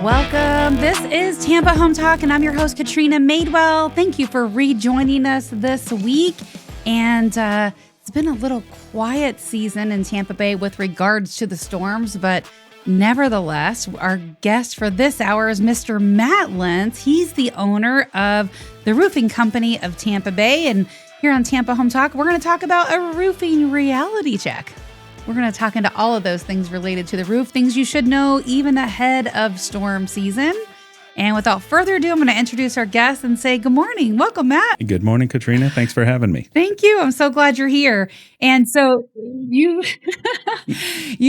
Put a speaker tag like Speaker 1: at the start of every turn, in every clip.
Speaker 1: Welcome. This is Tampa Home Talk, and I'm your host, Katrina Madewell. Thank you for rejoining us this week. And it's been a little quiet season in Tampa Bay with regards to the storms, but nevertheless, our guest for this hour is Mr. Matt Lentz. He's the owner of the roofing company of Tampa Bay. And here on Tampa Home Talk, we're going to talk about a roofing reality check. We're going to talk into all of those things related to the roof, things you should know even ahead of storm season. And without further ado, I'm going to introduce our guest and say good morning. Welcome, Matt.
Speaker 2: Good morning, Katrina. Thanks for having me.
Speaker 1: Thank you. I'm so glad you're here. And so you've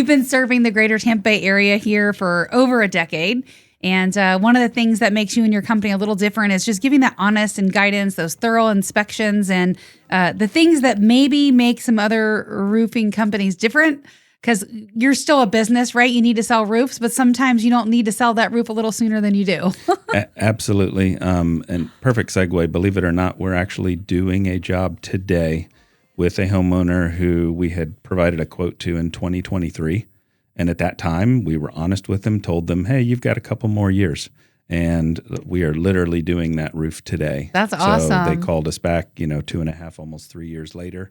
Speaker 1: been serving the greater Tampa Bay area here for over a decade. And one of the things that makes you and your company a little different is just giving that honest and guidance, those thorough inspections, and the things that maybe make some other roofing companies different. Because you're still a business, right? You need to sell roofs, but sometimes you don't need to sell that roof a little sooner than you do.
Speaker 2: Absolutely. And perfect segue. Believe it or not, we're actually doing a job today with a homeowner who we had provided a quote to in 2023. And at that time, we were honest with them, told them, hey, you've got a couple more years. And we are literally doing that roof today.
Speaker 1: That's awesome.
Speaker 2: So they called us back, 2.5, almost 3 years later.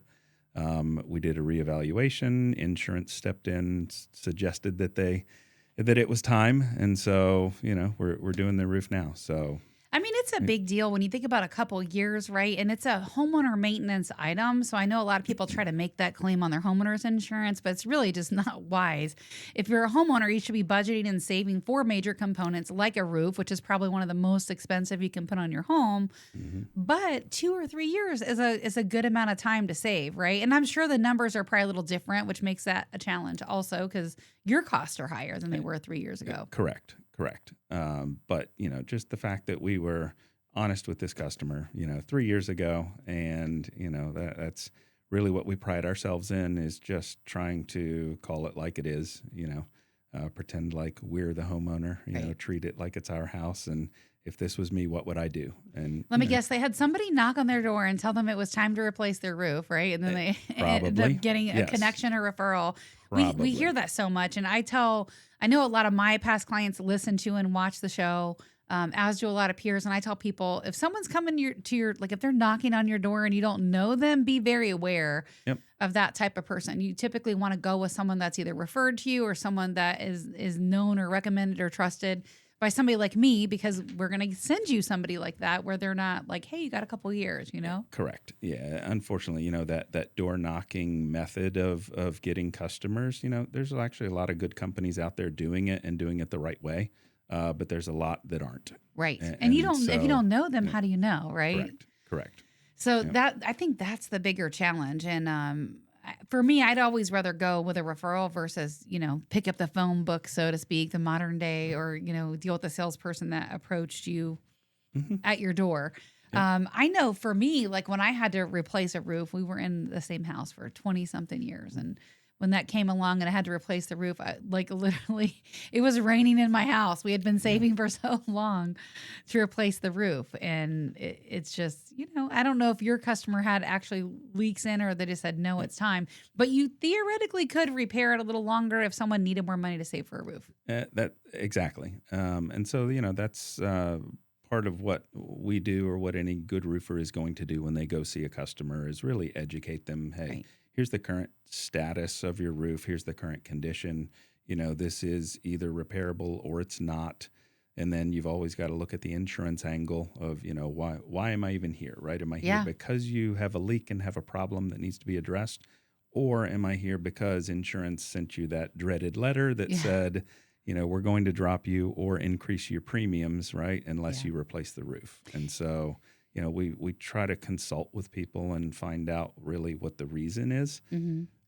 Speaker 2: We did a reevaluation. Insurance stepped in, suggested that it was time. And so, we're doing the roof now. So
Speaker 1: I mean, it's a big deal when you think about a couple years, right? And it's a homeowner maintenance item. So I know a lot of people try to make that claim on their homeowner's insurance, but it's really just not wise. If you're a homeowner, you should be budgeting and saving for major components like a roof, which is probably one of the most expensive you can put on your home. Mm-hmm. But 2 or 3 years is a good amount of time to save, right? And I'm sure the numbers are probably a little different, which makes that a challenge also because your costs are higher than they were 3 years ago.
Speaker 2: Correct. But, just the fact that we were honest with this customer, 3 years ago, and, that's really what we pride ourselves in is just trying to call it like it is, pretend like we're the homeowner,
Speaker 1: right.
Speaker 2: Treat it like it's our house. And if this was me, what would I do? And
Speaker 1: let me guess, they had somebody knock on their door and tell them it was time to replace their roof, right? And then they ended up getting a connection or referral. We hear that so much. And I know a lot of my past clients listen to and watch the show, as do a lot of peers. And I tell people, if someone's coming if they're knocking on your door and you don't know them, be very aware of that type of person. You typically want to go with someone that's either referred to you or someone that is known or recommended or trusted by somebody like me, because we're going to send you somebody like that where they're not like, hey, you got a couple years,
Speaker 2: Correct. Yeah. Unfortunately, that door knocking method of getting customers, there's actually a lot of good companies out there doing it and doing it the right way. But there's a lot that aren't.
Speaker 1: Right. And you don't, if you don't know them, how do you know? Right.
Speaker 2: Correct.
Speaker 1: So I think that's the bigger challenge. And, for me, I'd always rather go with a referral versus, pick up the phone book, so to speak, the modern day, or, deal with the salesperson that approached you at your door. Yeah. I know for me, like when I had to replace a roof, we were in the same house for 20 something years. And when that came along and I had to replace the roof, literally it was raining in my house. We had been saving for so long to replace the roof. And it's just, I don't know if your customer had actually leaks in or they just said, no, it's time. But you theoretically could repair it a little longer if someone needed more money to save for a roof.
Speaker 2: Exactly. And so, that's part of what we do, or what any good roofer is going to do when they go see a customer, is really educate them. Hey, right. Here's the current status of your roof. Here's the current condition. This is either repairable or it's not. And then you've always got to look at the insurance angle of, why am I even here, right? Am I here because you have a leak and have a problem that needs to be addressed? Or am I here because insurance sent you that dreaded letter that said, we're going to drop you or increase your premiums, right? Unless you replace the roof. And so, we try to consult with people and find out really what the reason is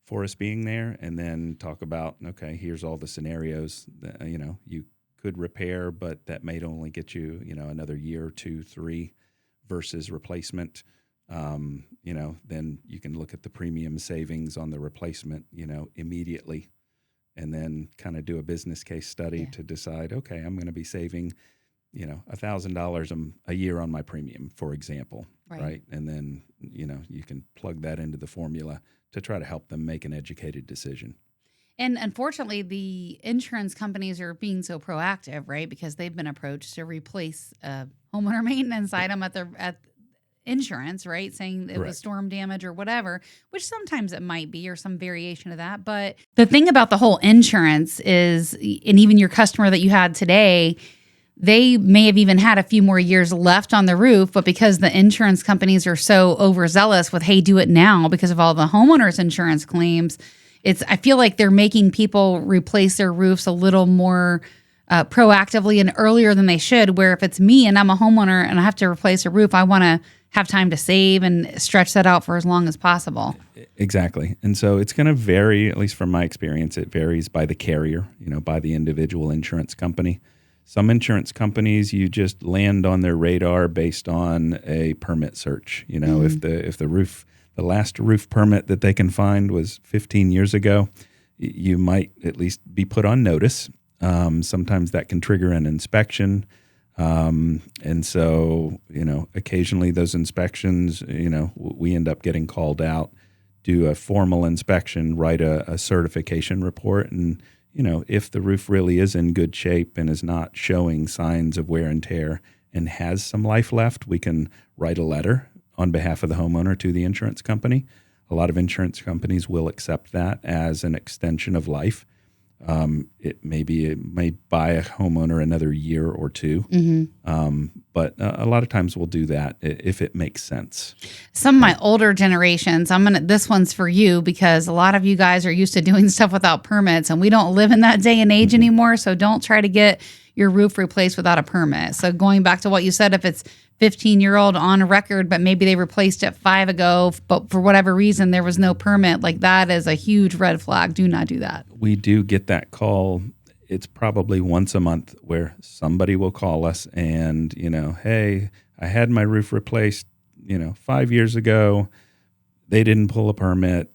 Speaker 2: for us being there, and then talk about, okay, here's all the scenarios that, you could repair, but that may only get you, another year, 2, 3 versus replacement. Then you can look at the premium savings on the replacement, immediately, and then kind of do a business case study to decide, okay, I'm going to be saving, $1,000 a year on my premium, for example, right? And then, you can plug that into the formula to try to help them make an educated decision.
Speaker 1: And unfortunately, the insurance companies are being so proactive, right? Because they've been approached to replace a homeowner maintenance item at insurance, right? Saying it was
Speaker 2: Correct.
Speaker 1: storm damage or whatever, which sometimes it might be, or some variation of that. But the thing about the whole insurance is, and even your customer that you had today, they may have even had a few more years left on the roof, but because the insurance companies are so overzealous with, hey, do it now because of all the homeowners insurance claims, I feel like they're making people replace their roofs a little more proactively and earlier than they should, where if it's me and I'm a homeowner and I have to replace a roof, I want to have time to save and stretch that out for as long as possible.
Speaker 2: Exactly. And so it's going to vary, at least from my experience, it varies by the carrier, by the individual insurance company. Some insurance companies, you just land on their radar based on a permit search. If the last roof permit that they can find was 15 years ago, you might at least be put on notice. Sometimes that can trigger an inspection. And so, occasionally those inspections, we end up getting called out, do a formal inspection, write a certification report. And, if the roof really is in good shape and is not showing signs of wear and tear and has some life left, we can write a letter on behalf of the homeowner to the insurance company. A lot of insurance companies will accept that as an extension of life. It may buy a homeowner another year or two, but a lot of times we'll do that if it makes sense.
Speaker 1: Some of my older generations, this one's for you because a lot of you guys are used to doing stuff without permits, and we don't live in that day and age anymore. So don't try to get your roof replaced without a permit. So going back to what you said, if it's 15-year-old on record, but maybe they replaced it 5 ago, but for whatever reason there was no permit, like that is a huge red flag. Do not do that.
Speaker 2: We do get that call. It's probably once a month where somebody will call us and, hey, I had my roof replaced, 5 years ago. They didn't pull a permit.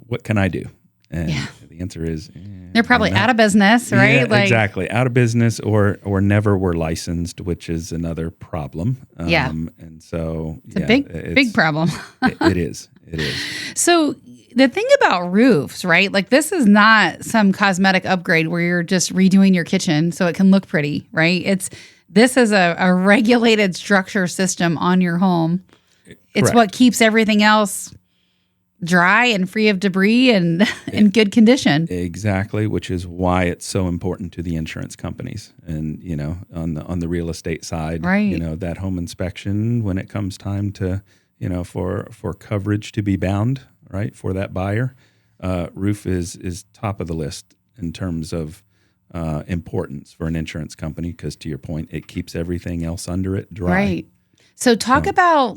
Speaker 2: What can I do? And the answer is
Speaker 1: they're probably out of business, right?
Speaker 2: Yeah, exactly. Out of business or never were licensed, which is another problem. And so
Speaker 1: it's a big problem.
Speaker 2: It is. It is.
Speaker 1: So the thing about roofs, right? Like this is not some cosmetic upgrade where you're just redoing your kitchen so it can look pretty, right? This is a regulated structure system on your home. It's what keeps everything else dry and free of debris and in good condition.
Speaker 2: Exactly, which is why it's so important to the insurance companies. And, on the real estate side,
Speaker 1: right.
Speaker 2: That home inspection, when it comes time to, for coverage to be bound, right, for that buyer, roof is top of the list in terms of importance for an insurance company because, to your point, it keeps everything else under it dry.
Speaker 1: Right. So talk about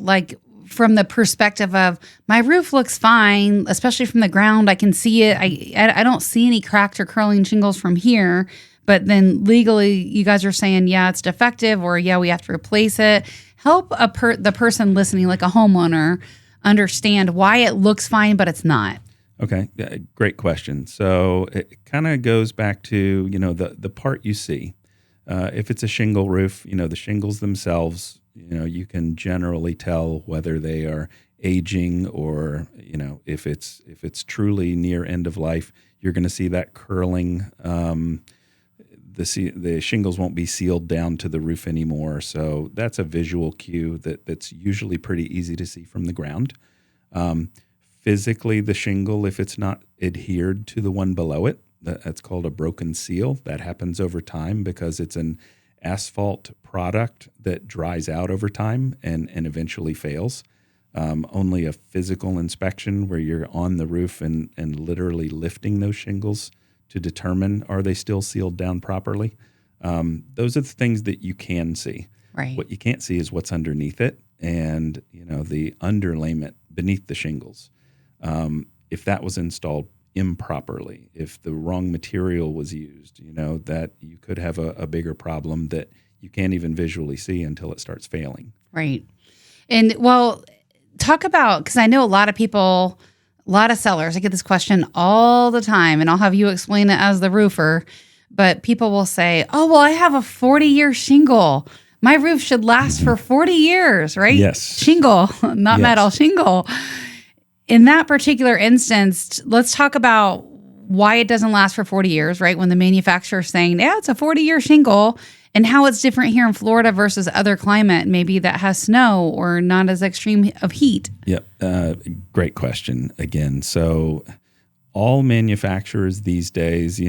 Speaker 1: from the perspective of my roof looks fine, especially from the ground. I can see it. I don't see any cracked or curling shingles from here. But then legally, you guys are saying, yeah, it's defective, or yeah, we have to replace it. Help the person listening, like a homeowner, understand why it looks fine, but it's not.
Speaker 2: Okay, great question. So it kind of goes back to the part you see. If it's a shingle roof, the shingles themselves, you can generally tell whether they are aging or, if it's truly near end of life, you're going to see that curling. The shingles won't be sealed down to the roof anymore. So that's a visual cue that's usually pretty easy to see from the ground. Physically, the shingle, if it's not adhered to the one below it, that's called a broken seal. That happens over time because it's an asphalt product that dries out over time and eventually fails. Only a physical inspection where you're on the roof and literally lifting those shingles to determine are they still sealed down properly. Those are the things that you can see.
Speaker 1: Right.
Speaker 2: What you can't see is what's underneath it and the underlayment beneath the shingles. If that was installed improperly, if the wrong material was used, that you could have a bigger problem that you can't even visually see until it starts failing.
Speaker 1: Right. And talk about, because I know a lot of people, a lot of sellers, I get this question all the time, and I'll have you explain it as the roofer, but people will say, oh, well, I have a 40-year shingle. My roof should last for 40 years, right?
Speaker 2: Yes.
Speaker 1: Shingle, not metal, shingle. In that particular instance, let's talk about why it doesn't last for 40 years, right? When the manufacturer is saying, yeah, it's a 40-year shingle, and how it's different here in Florida versus other climate, maybe that has snow or not as extreme of heat.
Speaker 2: Yep. Great question again. So all manufacturers these days,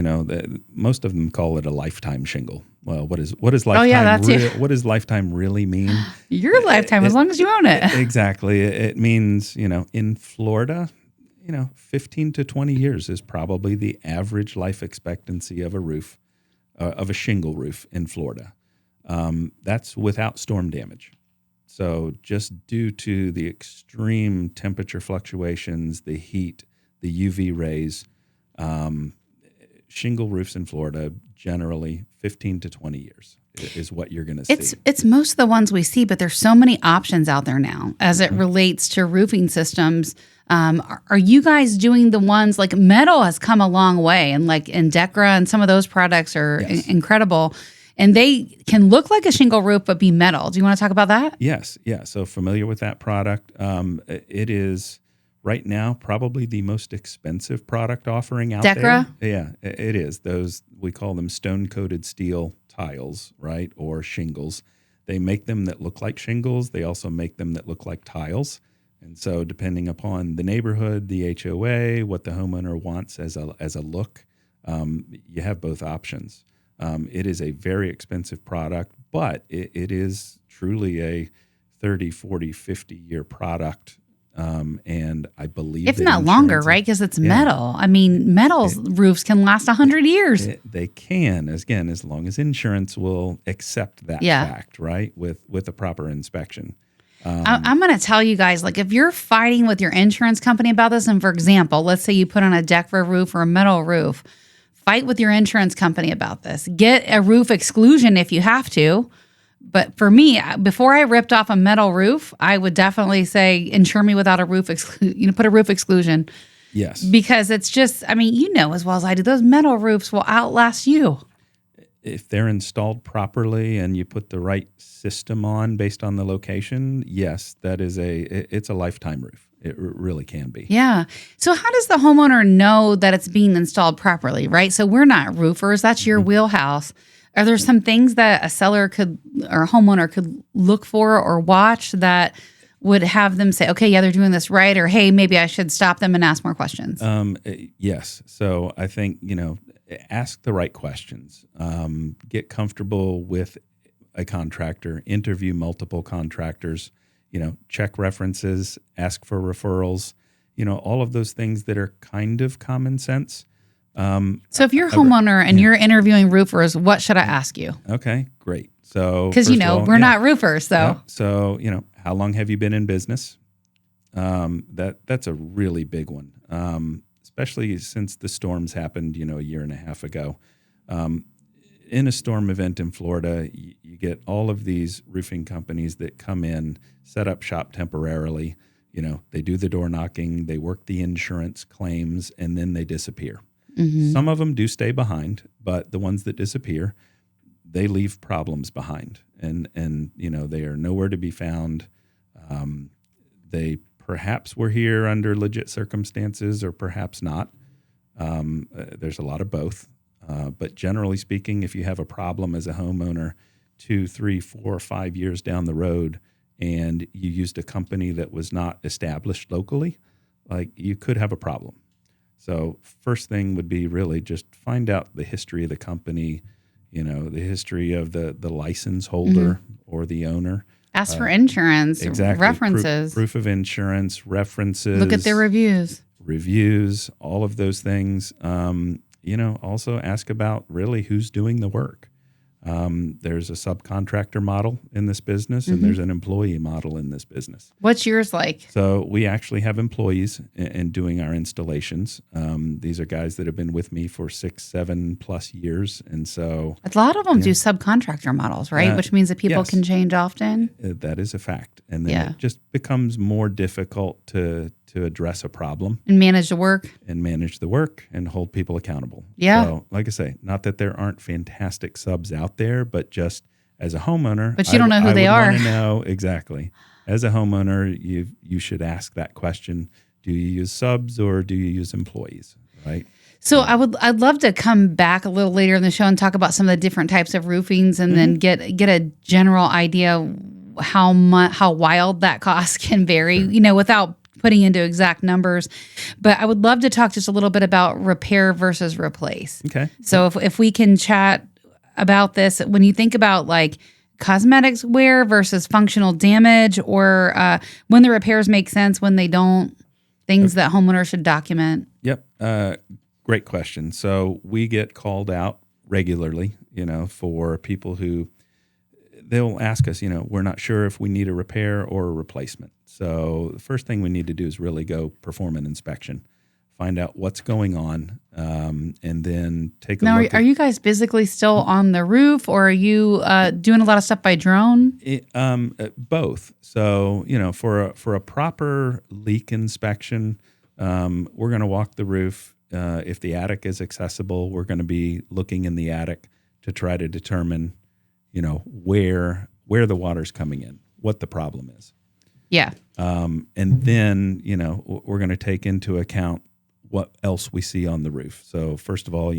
Speaker 2: most of them call it a lifetime shingle. Well, what is lifetime?
Speaker 1: Oh, yeah, that's
Speaker 2: what does lifetime really mean?
Speaker 1: Your lifetime, as long as you own it.
Speaker 2: Exactly. It means, in Florida, 15 to 20 years is probably the average life expectancy of a roof, of a shingle roof in Florida. That's without storm damage. So just due to the extreme temperature fluctuations, the heat, the UV rays, shingle roofs in Florida, generally 15 to 20 years is what you're going to see.
Speaker 1: It's most of the ones we see, but there's so many options out there now as it relates to roofing systems. Are you guys doing the ones like metal has come a long way, and like Indecra and some of those products are incredible, and they can look like a shingle roof but be metal. Do you want to talk about that?
Speaker 2: Yes. Yeah. So familiar with that product. It is right now probably the most expensive product offering out
Speaker 1: Decra?
Speaker 2: there. Yeah, it is. Those, we call them stone-coated steel tiles, right, or shingles. They make them that look like shingles. They also make them that look like tiles. And so depending upon the neighborhood, the HOA, what the homeowner wants as a look, you have both options. It is a very expensive product, but it is truly a 30, 40, 50-year product. And I believe
Speaker 1: if not longer, right? Because it's metal. I mean, roofs can last 100 years.
Speaker 2: They can, again, as long as insurance will accept that fact, right? With a proper inspection.
Speaker 1: I'm going to tell you guys, like, if you're fighting with your insurance company about this, and for example, let's say you put on a Decra roof or a metal roof, fight with your insurance company about this. Get a roof exclusion if you have to. But for me, before I ripped off a metal roof, I would definitely say insure me without a roof put a roof exclusion.
Speaker 2: Yes.
Speaker 1: Because it's just, I mean, as well as I do, those metal roofs will outlast you.
Speaker 2: If they're installed properly and you put the right system on based on the location, yes, it's a lifetime roof. It really can be.
Speaker 1: Yeah. So how does the homeowner know that it's being installed properly, right? So we're not roofers. That's your wheelhouse. Are there some things that a seller or a homeowner could look for or watch that would have them say, okay, yeah, they're doing this right, or hey, maybe I should stop them and ask more questions?
Speaker 2: Yes. So I think, ask the right questions. Get comfortable with a contractor, interview multiple contractors, check references, ask for referrals, all of those things that are kind of common sense.
Speaker 1: So if you're a homeowner and you're interviewing roofers, what should I ask you?
Speaker 2: Okay, great. So
Speaker 1: because we're not roofers, though.
Speaker 2: Yeah. So how long have you been in business? That's a really big one, especially since the storms happened, a year and a half ago. In a storm event in Florida, you get all of these roofing companies that come in, set up shop temporarily. They do the door knocking, they work the insurance claims, and then they disappear. Mm-hmm. Some of them do stay behind, but the ones that disappear, they leave problems behind, and they are nowhere to be found. They perhaps were here under legit circumstances, or perhaps not. There's a lot of both, but generally speaking, if you have a problem as a homeowner 2, 3, 4, 5 years down the road, and you used a company that was not established locally, like, you could have a problem. So first thing would be really just find out the history of the company, the history of the license holder or the owner.
Speaker 1: Ask for insurance,
Speaker 2: exactly.
Speaker 1: references.
Speaker 2: Proof of insurance, references.
Speaker 1: Look at their reviews.
Speaker 2: Reviews, all of those things. Also ask about really who's doing the work. There's a subcontractor model in this business, and there's an employee model in this business.
Speaker 1: What's yours like?
Speaker 2: So we actually have employees in doing our installations. These are guys that have been with me for 6, 7+ years. And so
Speaker 1: a lot of them do subcontractor models, right? Which means that people can change often.
Speaker 2: That is a fact. And then it just becomes more difficult to address a problem.
Speaker 1: And manage the work.
Speaker 2: And hold people accountable.
Speaker 1: Yeah.
Speaker 2: So like I say, not that there aren't fantastic subs out there, but just as a homeowner.
Speaker 1: But you don't know who they are.
Speaker 2: I want to know, exactly. As a homeowner, you should ask that question. Do you use subs or do you use employees, right?
Speaker 1: So I'd love to come back a little later in the show and talk about some of the different types of roofings, and then get a general idea how wild that cost can vary, without putting into exact numbers. But I would love to talk just a little bit about repair versus replace.
Speaker 2: Okay.
Speaker 1: So if we can chat about this, when you think about like cosmetics wear versus functional damage, or when the repairs make sense, when they don't, things that homeowners should document.
Speaker 2: Yep. Great question. So we get called out regularly, for people who they'll ask us, we're not sure if we need a repair or a replacement. So the first thing we need to do is really go perform an inspection, find out what's going on, and then take a look.
Speaker 1: Now, are you guys physically still on the roof, or are you doing a lot of stuff by drone?
Speaker 2: Both. So, for a proper leak inspection, we're going to walk the roof. If the attic is accessible, we're going to be looking in the attic to try to determine, where the water's coming in, what the problem is.
Speaker 1: Yeah.
Speaker 2: And then, we're going to take into account what else we see on the roof. So first of all,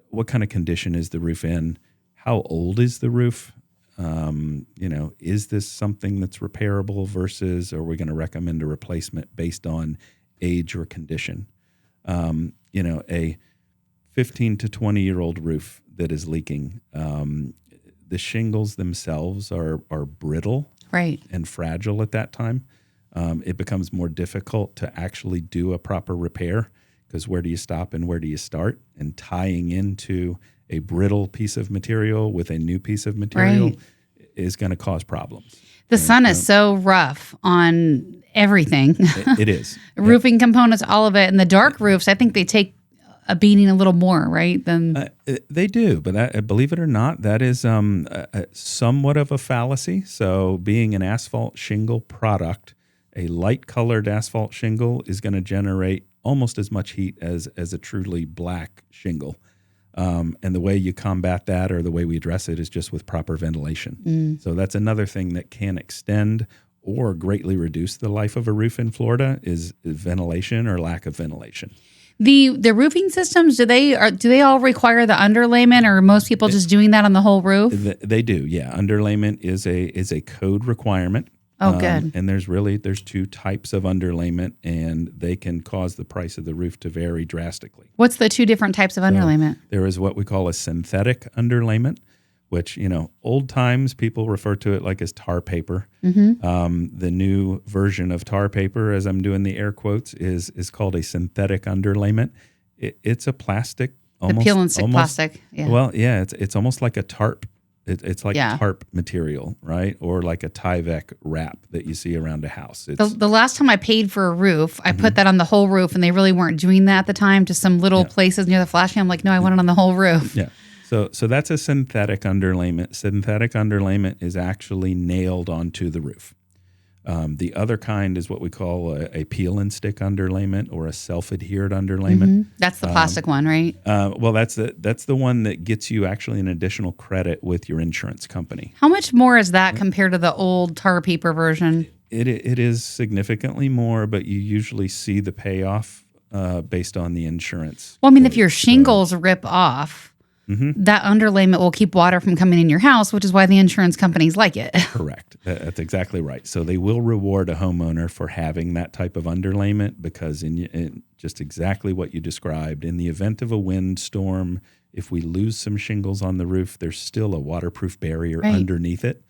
Speaker 2: what kind of condition is the roof in? How old is the roof? Is this something that's repairable versus are we going to recommend a replacement based on age or condition? A 15 to 20-year-old roof that is leaking, the shingles themselves are brittle,
Speaker 1: right,
Speaker 2: and fragile at that time. It becomes more difficult to actually do a proper repair because where do you stop and where do you start? And tying into a brittle piece of material with a new piece of material is going to cause problems.
Speaker 1: The sun is so rough on everything.
Speaker 2: It is.
Speaker 1: Roofing components, all of it. And the dark roofs, I think they take a beating a little more, right? Than
Speaker 2: they do, but believe it or not, that is somewhat of a fallacy. So being an asphalt shingle product, a light-colored asphalt shingle is going to generate almost as much heat as a truly black shingle. And the way you combat that, or the way we address it, is just with proper ventilation. So that's another thing that can extend or greatly reduce the life of a roof in Florida is ventilation or lack of ventilation.
Speaker 1: The roofing systems, do they all require the underlayment, or are most people just doing that on the whole roof?
Speaker 2: They do, yeah. Underlayment is a code requirement.
Speaker 1: Oh, good.
Speaker 2: And there's two types of underlayment, and they can cause the price of the roof to vary drastically.
Speaker 1: What's the two different types of underlayment?
Speaker 2: There is what we call a synthetic underlayment, which, old times people refer to it like as tar paper. The new version of tar paper, as I'm doing the air quotes, is called a synthetic underlayment. It's a plastic,
Speaker 1: the peel and stick plastic. Yeah.
Speaker 2: Well, yeah, it's almost like a tarp. It's like tarp material, right? Or like a Tyvek wrap that you see around a house.
Speaker 1: The last time I paid for a roof, I put that on the whole roof, and they really weren't doing that at the time. Just some little places near the flashing. I'm like, no, I want it on the whole roof.
Speaker 2: Yeah. So that's a synthetic underlayment. Synthetic underlayment is actually nailed onto the roof. The other kind is what we call a peel and stick underlayment, or a self-adhered underlayment.
Speaker 1: That's the plastic one, right?
Speaker 2: Well, that's the one that gets you actually an additional credit with your insurance company.
Speaker 1: How much more is that compared to the old tar paper version?
Speaker 2: It is significantly more, but you usually see the payoff based on the insurance.
Speaker 1: Well, I mean, if your shingles rip off, that underlayment will keep water from coming in your house, which is why the insurance companies like it.
Speaker 2: Correct. That's exactly right. So they will reward a homeowner for having that type of underlayment because in just exactly what you described, in the event of a windstorm, if we lose some shingles on the roof, there's still a waterproof barrier underneath it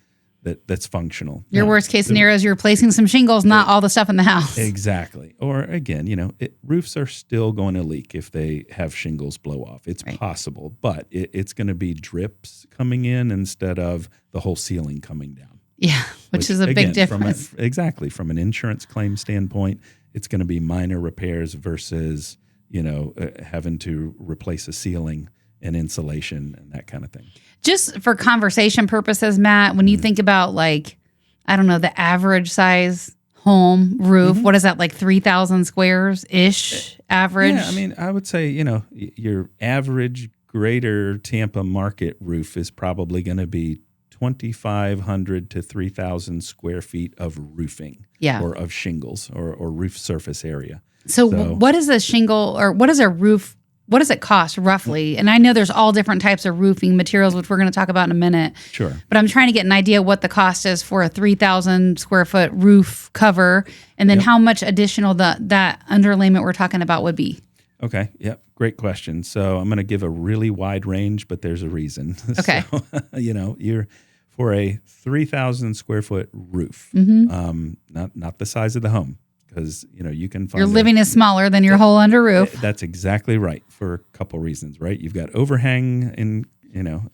Speaker 2: that's functional.
Speaker 1: Your worst case scenario is you're replacing some shingles, not all the stuff in the house.
Speaker 2: Exactly. Or again, roofs are still going to leak if they have shingles blow off. It's possible, but it's going to be drips coming in instead of the whole ceiling coming down.
Speaker 1: Yeah, which is a big difference.
Speaker 2: From an insurance claim standpoint, it's going to be minor repairs versus, having to replace a ceiling and insulation and that kind of thing.
Speaker 1: Just for conversation purposes, Matt, when you think about the average size home roof, what is that, like 3,000 squares-ish average?
Speaker 2: Yeah, I mean, I would say, your average greater Tampa market roof is probably going to be 2,500 to 3,000 square feet of roofing or of shingles or roof surface area.
Speaker 1: So what is a shingle, or what is a roof what does it cost roughly? And I know there's all different types of roofing materials, which we're going to talk about in a minute.
Speaker 2: Sure.
Speaker 1: But I'm trying to get an idea what the cost is for a 3,000 square foot roof cover, and then how much additional that underlayment we're talking about would be.
Speaker 2: Okay. Yep. Great question. So I'm going to give a really wide range, but there's a reason.
Speaker 1: Okay.
Speaker 2: So, you're for a 3,000 square foot roof, not the size of the home, because you can find
Speaker 1: your living is smaller than your whole under roof.
Speaker 2: That's exactly right, for a couple reasons, right? You've got overhang in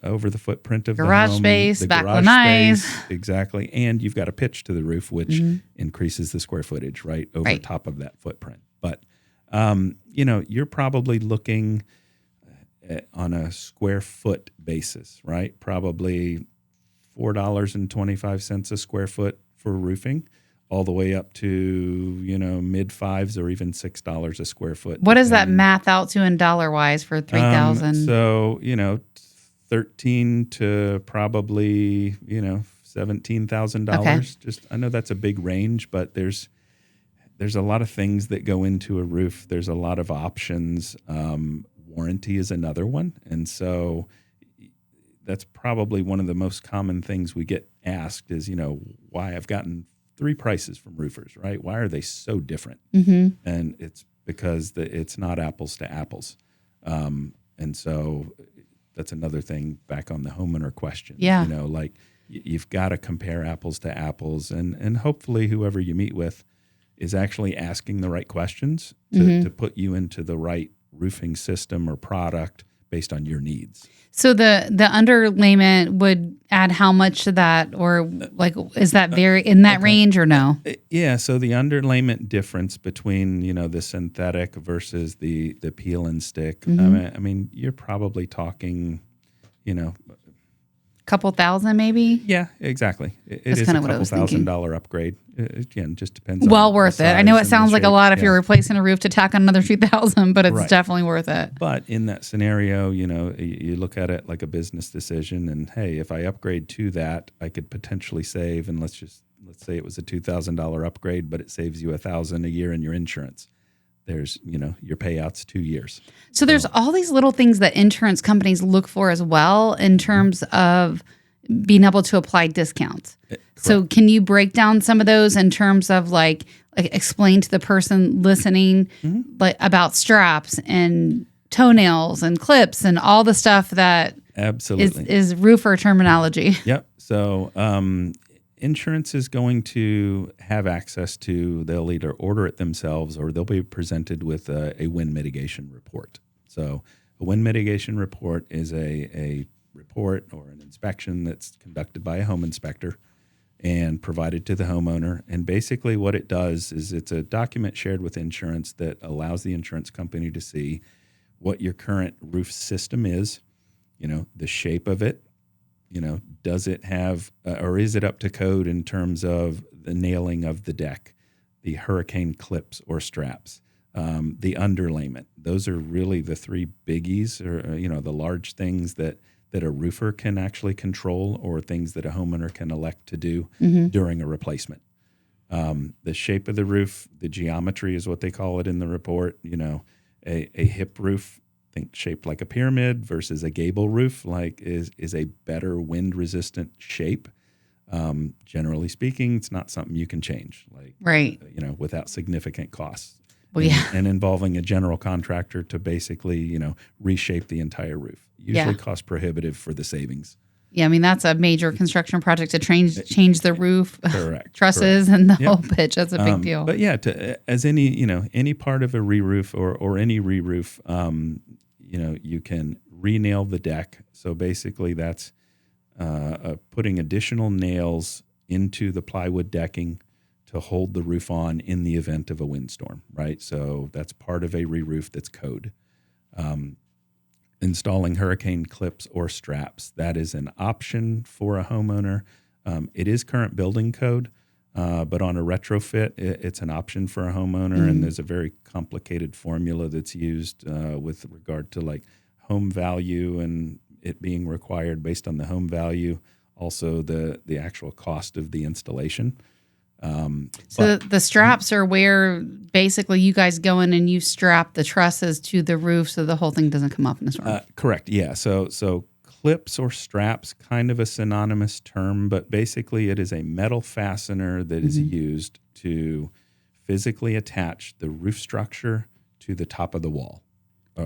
Speaker 2: over the footprint of
Speaker 1: garage
Speaker 2: the home,
Speaker 1: space,
Speaker 2: the
Speaker 1: backlit
Speaker 2: garage space, exactly, and you've got a pitch to the roof, which increases the square footage right over top of that footprint. But you're probably looking on a square foot basis, right? Probably $4.25 a square foot for roofing, all the way up to mid fives or even $6 a square foot.
Speaker 1: What does that math out to in dollar wise for 3,000?
Speaker 2: So 13 to probably $17,000.
Speaker 1: Okay.
Speaker 2: Just, I know that's a big range, but there's a lot of things that go into a roof. There's a lot of options. Warranty is another one, and so that's probably one of the most common things we get asked is, why I've gotten 3 prices from roofers, right? Why are they so different? And it's because it's not apples to apples. And so that's another thing back on the homeowner question.
Speaker 1: Yeah.
Speaker 2: You've got to compare apples to apples, and hopefully whoever you meet with is actually asking the right questions to put you into the right roofing system or product based on your needs.
Speaker 1: So the underlayment would add how much to that, or is that very in that range or no?
Speaker 2: Yeah. So the underlayment difference between the synthetic versus the peel and stick. I mean, you're probably talking,
Speaker 1: couple thousand maybe.
Speaker 2: Yeah, exactly. It
Speaker 1: That's
Speaker 2: is
Speaker 1: kind
Speaker 2: a
Speaker 1: of what I
Speaker 2: couple
Speaker 1: was thinking.
Speaker 2: $1,000 upgrade. Again, just depends.
Speaker 1: Well
Speaker 2: on
Speaker 1: worth
Speaker 2: the
Speaker 1: it. I know it
Speaker 2: size
Speaker 1: sounds
Speaker 2: and the
Speaker 1: like a
Speaker 2: shape.
Speaker 1: lot if
Speaker 2: Yeah.
Speaker 1: you're replacing a roof to tack on another 2,000, but it's
Speaker 2: Right.
Speaker 1: definitely worth it.
Speaker 2: But in that scenario, you look at it like a business decision, and hey, if I upgrade to that, I could potentially save. And let's say it was a $2,000 upgrade, but it saves you $1,000 a year in your insurance. There's your payouts 2 years.
Speaker 1: So there's all these little things that insurance companies look for as well in terms of being able to apply discounts. So can you break down some of those in terms of like explain to the person listening about straps and toenails and clips and all the stuff that
Speaker 2: Absolutely
Speaker 1: is roofer terminology?
Speaker 2: Yep. So insurance is going to have access to, they'll either order it themselves or they'll be presented with a wind mitigation report. So a wind mitigation report is a report or an inspection that's conducted by a home inspector and provided to the homeowner. And basically what it does is it's a document shared with insurance that allows the insurance company to see what your current roof system is, the shape of it, does it have, or is it up to code in terms of the nailing of the deck, the hurricane clips or straps, the underlayment. Those are really the 3 biggies, or, the large things that a roofer can actually control, or things that a homeowner can elect to do during a replacement. The shape of the roof, the geometry is what they call it in the report. A hip roof, think shaped like a pyramid, versus a gable roof, is a better wind resistant shape. Generally speaking, it's not something you can change,
Speaker 1: right.
Speaker 2: Without significant costs.
Speaker 1: Well, yeah.
Speaker 2: And involving a general contractor to basically, reshape the entire roof. Usually cost prohibitive for the savings.
Speaker 1: Yeah, I mean, that's a major construction project to change the roof,
Speaker 2: Correct.
Speaker 1: trusses, and the whole pitch. That's a big deal.
Speaker 2: But yeah, as any part of a re-roof or any re-roof, you can re-nail the deck. So basically that's putting additional nails into the plywood decking to hold the roof on in the event of a windstorm, right? So that's part of a re-roof that's code. Installing hurricane clips or straps, that is an option for a homeowner. It is current building code, but on a retrofit, it's an option for a homeowner, and there's a very complicated formula that's used with regard to like home value and it being required based on the home value, also the actual cost of the installation.
Speaker 1: So the straps are where basically you guys go in and you strap the trusses to the roof so the whole thing doesn't come off in a storm.
Speaker 2: Correct. Yeah. So clips or straps, kind of a synonymous term, but basically it is a metal fastener that is used to physically attach the roof structure to the top of the wall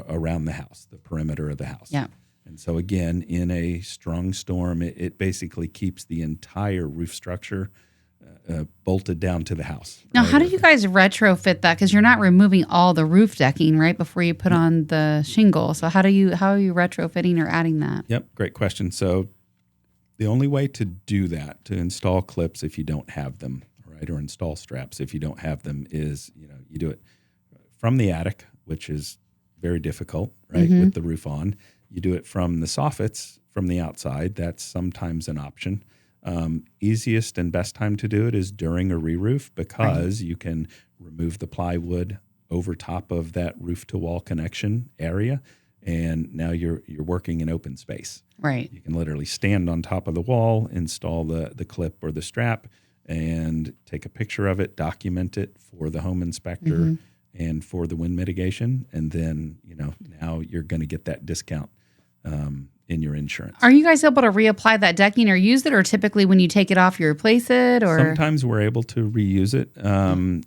Speaker 2: around the house, the perimeter of the house.
Speaker 1: Yeah.
Speaker 2: And so again, in a strong storm, it basically keeps the entire roof structure bolted down to the house.
Speaker 1: Now, how do you guys retrofit that? Because you're not removing all the roof decking, right, before you put on the shingle. So how are you retrofitting or adding that?
Speaker 2: Yep, great question. So the only way to do that, to install clips if you don't have them, right, or install straps if you don't have them, is you do it from the attic, which is very difficult, right, with the roof on. You do it from the soffits from the outside. That's sometimes an option. Easiest and best time to do it is during a re-roof because you can remove the plywood over top of that roof-to-wall connection area, and now you're working in open space.
Speaker 1: Right.
Speaker 2: You can literally stand on top of the wall, install the clip or the strap, and take a picture of it, document it for the home inspector and for the wind mitigation, and then now you're going to get that discount in your insurance.
Speaker 1: Are you guys able to reapply that decking or use it, or typically when you take it off, you replace it? Or
Speaker 2: sometimes we're able to reuse it.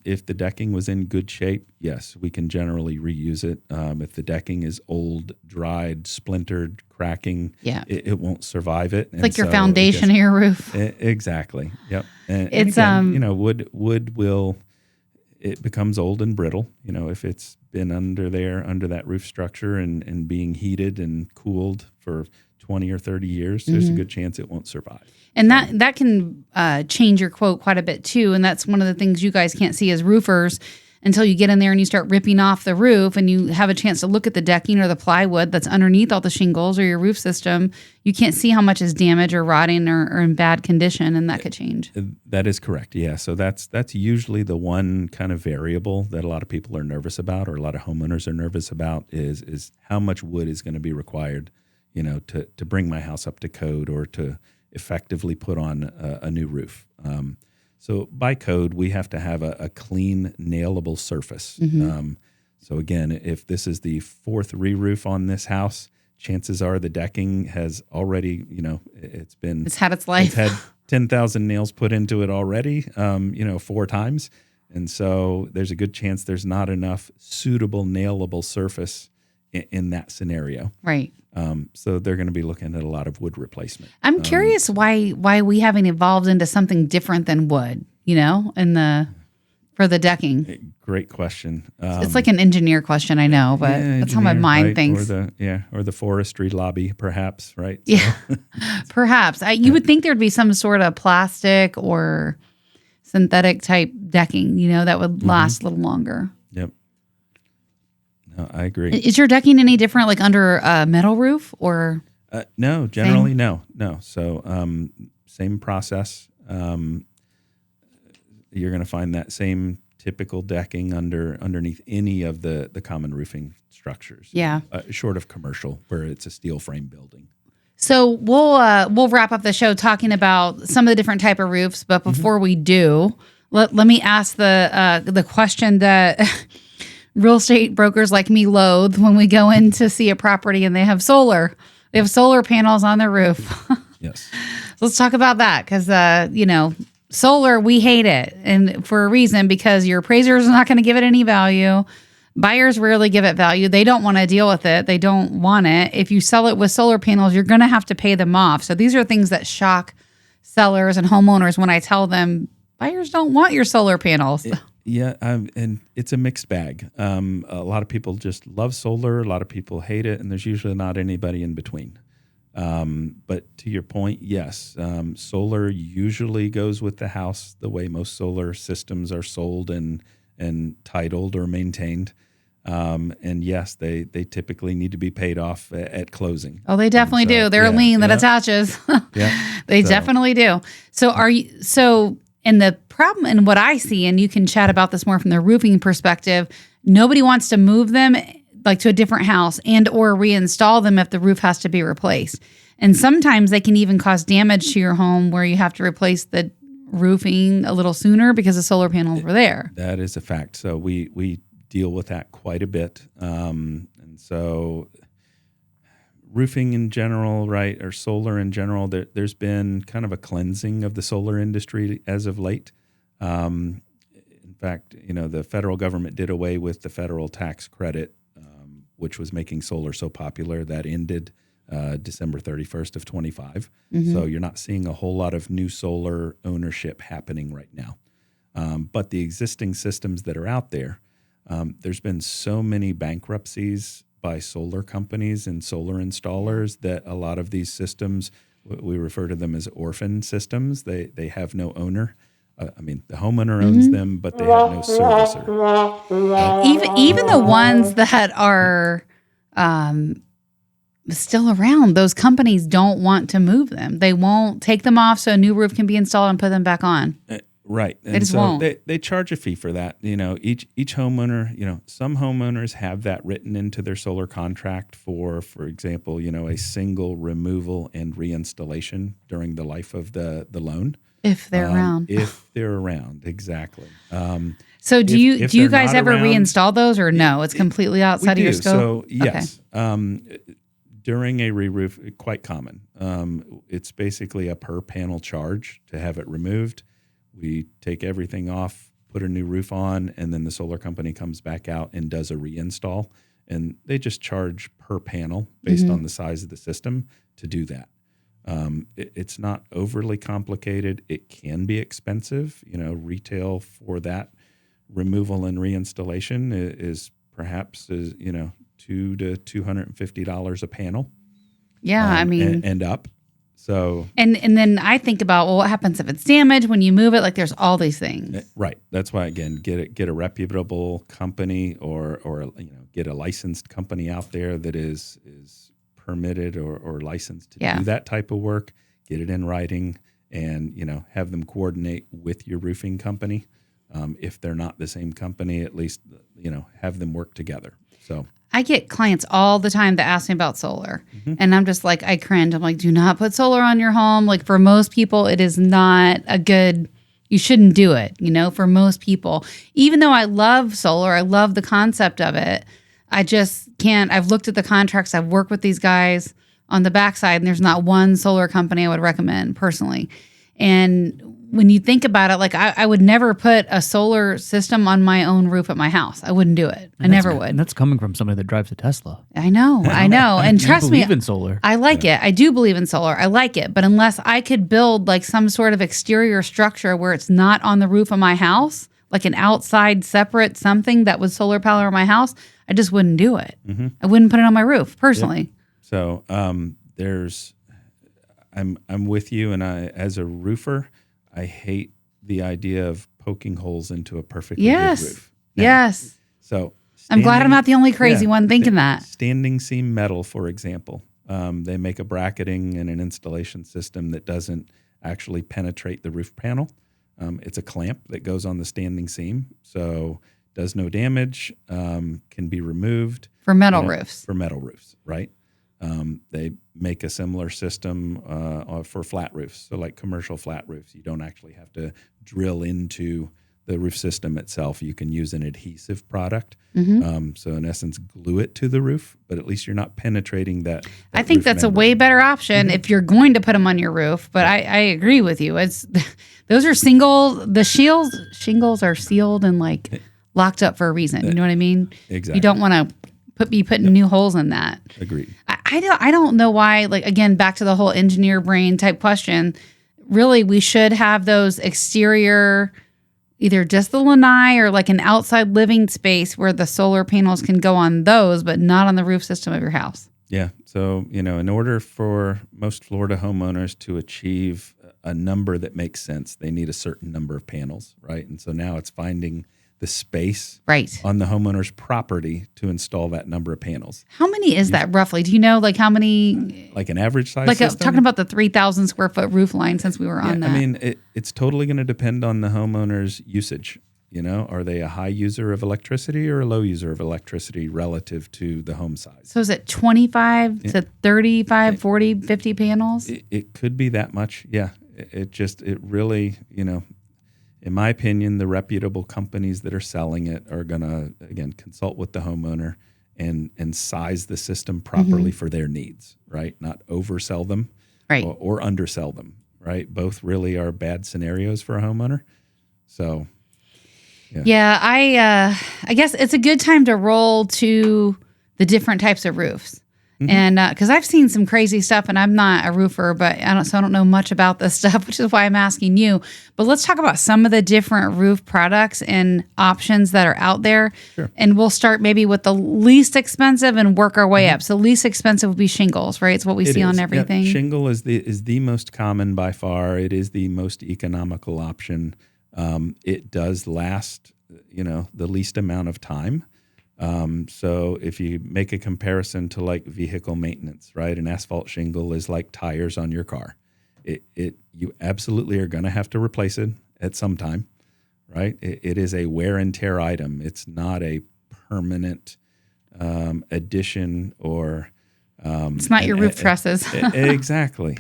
Speaker 2: If the decking was in good shape, yes, we can generally reuse it. If the decking is old, dried, splintered, cracking, it won't survive it.
Speaker 1: It's like your foundation of your roof.
Speaker 2: Exactly. Yep. And
Speaker 1: It's
Speaker 2: again, wood will. It becomes old and brittle, if it's been under that roof structure and being heated and cooled for 20 or 30 years, there's a good chance it won't survive.
Speaker 1: And that can change your quote quite a bit too. And that's one of the things you guys can't see as roofers until you get in there and you start ripping off the roof and you have a chance to look at the decking or the plywood that's underneath all the shingles or your roof system. You can't see how much is damaged or rotting or in bad condition, and that could change.
Speaker 2: That is correct. Yeah. So that's usually the one kind of variable that a lot of people are nervous about, or a lot of homeowners are nervous about, is how much wood is going to be required, to bring my house up to code or to effectively put on a new roof. So by code, we have to have a clean, nailable surface. So again, if this is the fourth re-roof on this house, chances are the decking has already, it's
Speaker 1: had its life.
Speaker 2: It's had 10,000 nails put into it already, 4 times. And so there's a good chance there's not enough suitable, nailable surface in that scenario.
Speaker 1: Right.
Speaker 2: So they're going to be looking at a lot of wood replacement.
Speaker 1: I'm curious why we haven't evolved into something different than wood, for the decking.
Speaker 2: Great question.
Speaker 1: It's like an engineer question, I know, but that's how my mind thinks.
Speaker 2: Or the forestry lobby, perhaps, right?
Speaker 1: Yeah, perhaps. You would think there'd be some sort of plastic or synthetic type decking, that would last a little longer.
Speaker 2: Yep. No, I agree.
Speaker 1: Is your decking any different, like under a metal roof or?
Speaker 2: No, generally no. So same process. You're going to find that same typical decking underneath any of the common roofing structures.
Speaker 1: Yeah.
Speaker 2: Short of commercial, where it's a steel frame building.
Speaker 1: So we'll wrap up the show talking about some of the different type of roofs. But before we do, let me ask the question that real estate brokers like me loathe when we go in to see a property and they have solar. They have solar panels on their roof.
Speaker 2: Yes.
Speaker 1: So let's talk about that because, solar, we hate it. And for a reason, because your appraiser is not going to give it any value. Buyers rarely give it value. They don't want to deal with it. They don't want it. If you sell it with solar panels, you're going to have to pay them off. So these are things that shock sellers and homeowners when I tell them, buyers don't want your solar panels.
Speaker 2: And it's a mixed bag. A lot of people just love solar. A lot of people hate it, and there's usually not anybody in between. But to your point, yes, solar usually goes with the house the way most solar systems are sold and titled or maintained. And yes, they typically need to be paid off at closing.
Speaker 1: Oh, they definitely do. They're a lien that attaches. They definitely do. And the problem and what I see, and you can chat about this more from the roofing perspective, nobody wants to move them like to a different house and or reinstall them if the roof has to be replaced. And sometimes they can even cause damage to your home where you have to replace the roofing a little sooner because the solar panels were there.
Speaker 2: That is a fact. So we deal with that quite a bit. And so roofing in general, right, or solar in general, there's been kind of a cleansing of the solar industry as of late. In fact, the federal government did away with the federal tax credit, which was making solar so popular. That ended December 31st of 25. So you're not seeing a whole lot of new solar ownership happening right now. But the existing systems that are out there, there's been so many bankruptcies by solar companies and solar installers that a lot of these systems, we refer to them as orphan systems. They have no owner. The homeowner owns them, but they have no servicer. Right?
Speaker 1: Even the ones that are still around, those companies don't want to move them. They won't take them off so a new roof can be installed and put them back on.
Speaker 2: Right.
Speaker 1: They just won't.
Speaker 2: They charge a fee for that. Each homeowner, some homeowners have that written into their solar contract for example, a single removal and reinstallation during the life of the loan.
Speaker 1: If they're around.
Speaker 2: If they're around, exactly.
Speaker 1: So do you guys ever
Speaker 2: around,
Speaker 1: reinstall those, or no? It's completely outside of your scope?
Speaker 2: So yes. Okay. During a re-roof, quite common. It's basically a per panel charge to have it removed. We take everything off, put a new roof on, and then the solar company comes back out and does a reinstall. And they just charge per panel based on the size of the system to do that. It's not overly complicated. It can be expensive. Retail for that removal and reinstallation is perhaps $200 to $250 a panel.
Speaker 1: Yeah,
Speaker 2: and up. So
Speaker 1: and then I think about, well, what happens if it's damaged when you move it? Like, there's all these things.
Speaker 2: Right. That's why, again, get a reputable company or get a licensed company out there that is permitted or licensed to do that type of work. Get it in writing, and have them coordinate with your roofing company. If they're not the same company, at least have them work together. So
Speaker 1: I get clients all the time that ask me about solar, and I'm just like, I cringe. I'm like, do not put solar on your home. Like, for most people, it is not a good. You shouldn't do it. For most people, even though I love solar, I love the concept of it. I just can't. I've looked at the contracts. I've worked with these guys on the backside, and there's not one solar company I would recommend personally. And when you think about it, like, I would never put a solar system on my own roof at my house. I wouldn't do it. I never would.
Speaker 3: And that's coming from somebody that drives a Tesla.
Speaker 1: I know. And trust me,
Speaker 3: I believe in solar.
Speaker 1: I like it. I do believe in solar. I like it. But unless I could build like some sort of exterior structure where it's not on the roof of my house, like an outside separate something that was solar power in my house, I just wouldn't do it. I wouldn't put it on my roof personally.
Speaker 2: Yep. So I'm with you, and as a roofer, I hate the idea of poking holes into a perfectly good roof. Now,
Speaker 1: yes.
Speaker 2: So
Speaker 1: I'm glad I'm not the only crazy one thinking that.
Speaker 2: Standing seam metal, for example, they make a bracketing and an installation system that doesn't actually penetrate the roof panel. It's a clamp that goes on the standing seam, so does no damage, can be removed.
Speaker 1: For metal roofs.
Speaker 2: For metal roofs, right? They make a similar system for flat roofs. So like commercial flat roofs, you don't actually have to drill into the roof system itself. You can use an adhesive product. So in essence, glue it to the roof, but at least you're not penetrating that
Speaker 1: I think that's membrane. A way better option if you're going to put them on your roof. But I agree with you. Those are the shingles are sealed and like locked up for a reason. You know what I mean?
Speaker 2: Exactly.
Speaker 1: You don't want to be putting new holes in that.
Speaker 2: Agreed.
Speaker 1: I don't know why, like, again, back to the whole engineer brain type question, really we should have those exterior, either just the lanai or like an outside living space where the solar panels can go on those, but not on the roof system of your house.
Speaker 2: Yeah. So, in order for most Florida homeowners to achieve a number that makes sense, they need a certain number of panels, right? And so now it's finding the space on the homeowner's property to install that number of panels.
Speaker 1: How many is that roughly? Do you know like how many?
Speaker 2: Like an average size
Speaker 1: like
Speaker 2: system?
Speaker 1: Talking about the 3,000 square foot roof line since we were on that.
Speaker 2: I mean, it's totally going to depend on the homeowner's usage. Are they a high user of electricity or a low user of electricity relative to the home size?
Speaker 1: So is it 25 to 35, 40, 50 panels?
Speaker 2: It could be that much, yeah. It really, in my opinion, the reputable companies that are selling it are going to, again, consult with the homeowner and size the system properly for their needs, right? Not oversell them
Speaker 1: Right.
Speaker 2: or undersell them, right? Both really are bad scenarios for a homeowner. So,
Speaker 1: yeah, I guess it's a good time to roll to the different types of roofs. And because I've seen some crazy stuff, and I'm not a roofer, but I don't know much about this stuff, which is why I'm asking you. But let's talk about some of the different roof products and options that are out there.
Speaker 2: Sure.
Speaker 1: And we'll start maybe with the least expensive and work our way up. So least expensive would be shingles, right? It's what we see on everything.
Speaker 2: Yep. Shingle is the most common by far. It is the most economical option. It does last, the least amount of time. So if you make a comparison to like vehicle maintenance, right? An asphalt shingle is like tires on your car. You absolutely are going to have to replace it at some time, right? It is a wear and tear item. It's not a permanent addition or
Speaker 1: it's not your roof trusses.
Speaker 2: Exactly.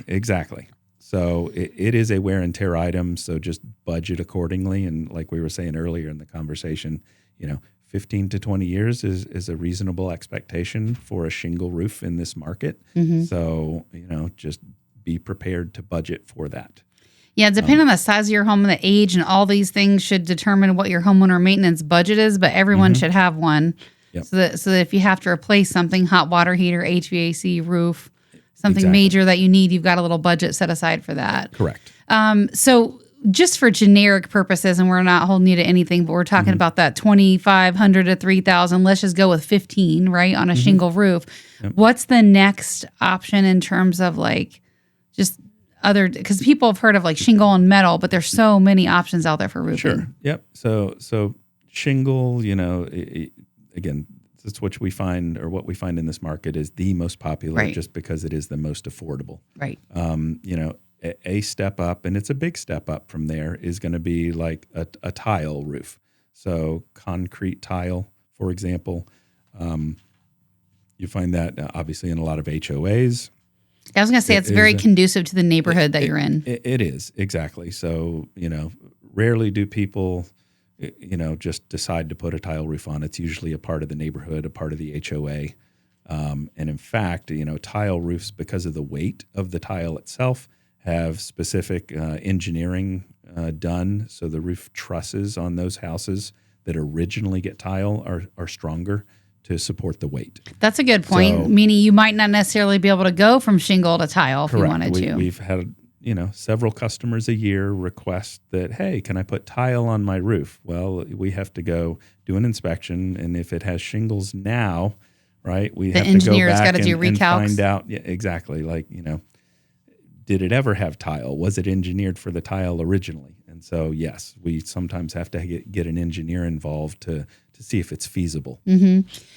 Speaker 2: So it is a wear and tear item. So just budget accordingly. And like we were saying earlier in the conversation, 15 to 20 years is a reasonable expectation for a shingle roof in this market. So, just be prepared to budget for that.
Speaker 1: Yeah, depending on the size of your home and the age and all these things should determine what your homeowner maintenance budget is, but everyone should have one.
Speaker 2: Yep.
Speaker 1: So that if you have to replace something, hot water heater, HVAC, roof, something
Speaker 2: Exactly.
Speaker 1: major that you need, you've got a little budget set aside for that.
Speaker 2: Correct.
Speaker 1: So just for generic purposes, and we're not holding you to anything, but we're talking about that 2,500 to 3,000. Let's just go with 15, right, on a shingle roof.
Speaker 2: Yep.
Speaker 1: What's the next option in terms of like just other? Because people have heard of like shingle and metal, but there's so many options out there for roofing.
Speaker 2: Sure. Yep. So shingle, again, that's what we find, or what we find in this market is the most popular,
Speaker 1: Right.
Speaker 2: just because it is the most affordable.
Speaker 1: Right.
Speaker 2: A step up, and it's a big step up from there, is going to be like a tile roof. So concrete tile, for example, you find that obviously in a lot of HOAs.
Speaker 1: I was going to say it's very conducive to the neighborhood that you're in.
Speaker 2: It is, exactly. So, rarely do people, just decide to put a tile roof on. It's usually a part of the neighborhood, a part of the HOA. And in fact, tile roofs, because of the weight of the tile itself, have specific engineering done. So the roof trusses on those houses that originally get tile are stronger to support the weight.
Speaker 1: That's a good point,
Speaker 2: So,
Speaker 1: meaning you might not necessarily be able to go from shingle to tile if you
Speaker 2: correct.
Speaker 1: wanted to.
Speaker 2: We've had, several customers a year request that, hey, can I put tile on my roof? Well, we have to go do an inspection, and if it has shingles now, right, we have to go
Speaker 1: engineer's
Speaker 2: back
Speaker 1: gotta do
Speaker 2: and
Speaker 1: recalcs.
Speaker 2: find out, exactly, like, did it ever have tile? Was it engineered for the tile originally? And so, yes, we sometimes have to get an engineer involved to see if it's feasible.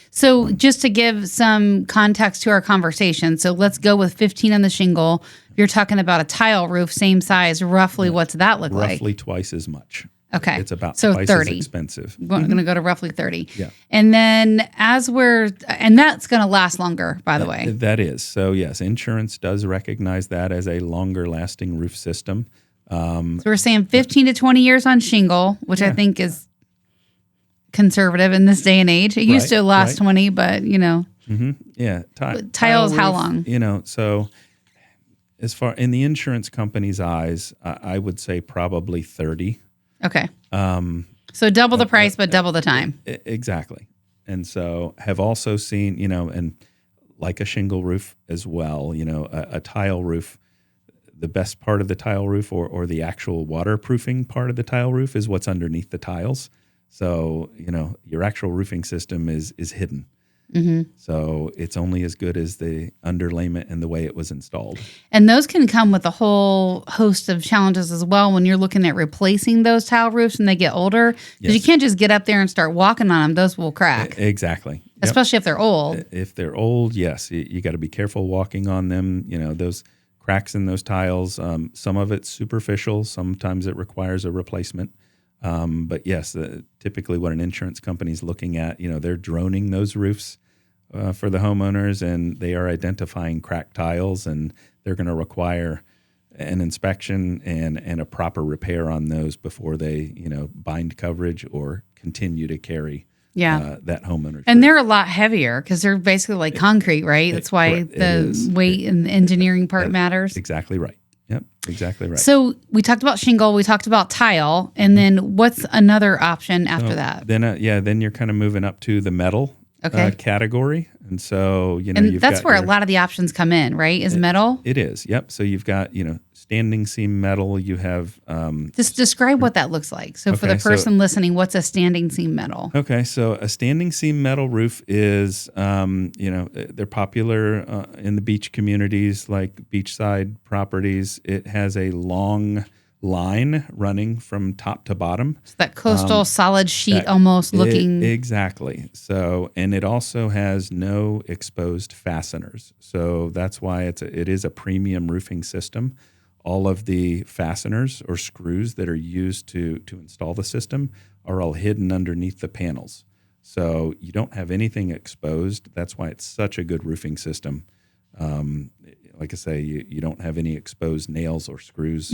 Speaker 1: So just to give some context to our conversation, so let's go with 15 on the shingle. If you're talking about a tile roof, same size, roughly what's that look like?
Speaker 2: Roughly twice as much.
Speaker 1: Okay.
Speaker 2: It's about
Speaker 1: so
Speaker 2: twice
Speaker 1: 30.
Speaker 2: as expensive.
Speaker 1: I'm going to go to roughly 30.
Speaker 2: Yeah.
Speaker 1: And then and that's going to last longer, by the way.
Speaker 2: That is. So, yes, insurance does recognize that as a longer lasting roof system.
Speaker 1: So we're saying 15 to 20 years on shingle, which I think is conservative in this day and age. It used to last 20, but
Speaker 2: Yeah.
Speaker 1: Tiles, how
Speaker 2: roof,
Speaker 1: long?
Speaker 2: So as far in the insurance company's eyes, I would say probably 30.
Speaker 1: Okay. So double the price, but double the time.
Speaker 2: Exactly. And so have also seen, and like a shingle roof as well, a tile roof, the best part of the tile roof or the actual waterproofing part of the tile roof is what's underneath the tiles. So, your actual roofing system is hidden. So it's only as good as the underlayment and the way it was installed.
Speaker 1: And those can come with a whole host of challenges as well when you're looking at replacing those tile roofs when they get older. Because you can't just get up there and start walking on them. Those will crack.
Speaker 2: Exactly. Yep.
Speaker 1: Especially if they're old.
Speaker 2: If they're old, yes, you got to be careful walking on them. Those cracks in those tiles, some of it's superficial. Sometimes it requires a replacement. But yes, typically what an insurance company is looking at, they're droning those roofs for the homeowners, and they are identifying cracked tiles, and they're going to require an inspection and a proper repair on those before they bind coverage or continue to carry that homeowner's
Speaker 1: And
Speaker 2: roof.
Speaker 1: they're a lot heavier because they're basically like concrete, right? That's why the weight and the engineering part matters.
Speaker 2: Exactly right. Yep, exactly right.
Speaker 1: So we talked about shingle, we talked about tile, and then what's another option after that?
Speaker 2: Then you're kind of moving up to the metal category. And so,
Speaker 1: that's where a lot of the options come in, right? Is metal?
Speaker 2: It is. Yep. So you've got, standing seam metal. You have
Speaker 1: just describe what that looks like. So for the person listening, what's a standing seam metal?
Speaker 2: Okay, so a standing seam metal roof is, they're popular in the beach communities, like beachside properties. It has a long line running from top to bottom.
Speaker 1: It's that coastal solid sheet almost looking.
Speaker 2: Exactly. So, and it also has no exposed fasteners. So that's why it is a premium roofing system. All of the fasteners or screws that are used to install the system are all hidden underneath the panels. So you don't have anything exposed. That's why it's such a good roofing system. Like I say, you don't have any exposed nails or screws,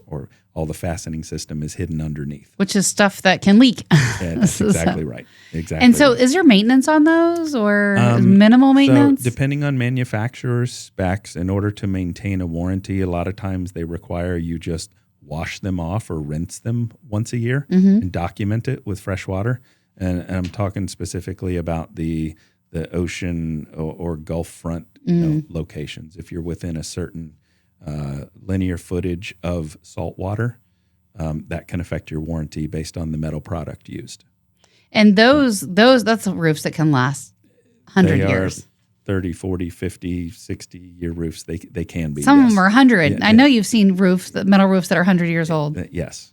Speaker 2: or all the fastening system is hidden underneath.
Speaker 1: Which is stuff that can leak.
Speaker 2: Yeah, that's exactly right. Exactly.
Speaker 1: And so is there maintenance on those or minimal maintenance?
Speaker 2: So depending on manufacturer's specs, in order to maintain a warranty, a lot of times they require you just wash them off or rinse them once a year and document it with fresh water. And I'm talking specifically about the ocean or Gulf front locations. If you're within a certain linear footage of salt water, that can affect your warranty based on the metal product used.
Speaker 1: And that's roofs that can last 100 years.
Speaker 2: 30, 40, 50, 60-year roofs, they can be.
Speaker 1: Some of them are 100. I know you've seen metal roofs that are 100 years old.
Speaker 2: Yes.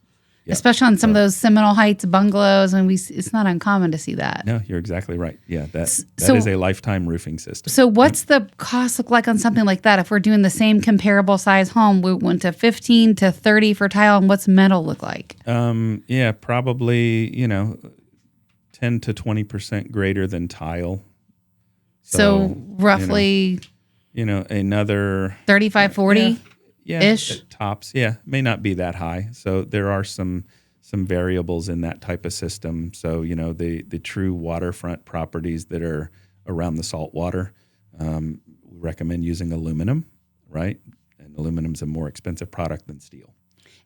Speaker 2: Yep.
Speaker 1: Especially on some of those Seminole Heights bungalows, and it's not uncommon to see that.
Speaker 2: No, you're exactly right. Yeah, that is a lifetime roofing system.
Speaker 1: So what's the cost look like on something like that? If we're doing the same comparable size home, we went to 15 to 30 for tile, and what's metal look like?
Speaker 2: Probably 10 to 20% greater than tile.
Speaker 1: So roughly,
Speaker 2: another
Speaker 1: 35, 40. Ish?
Speaker 2: Tops. Yeah, may not be that high. So there are some variables in that type of system. So, the true waterfront properties that are around the salt water, we recommend using aluminum, right? And aluminum's a more expensive product than steel.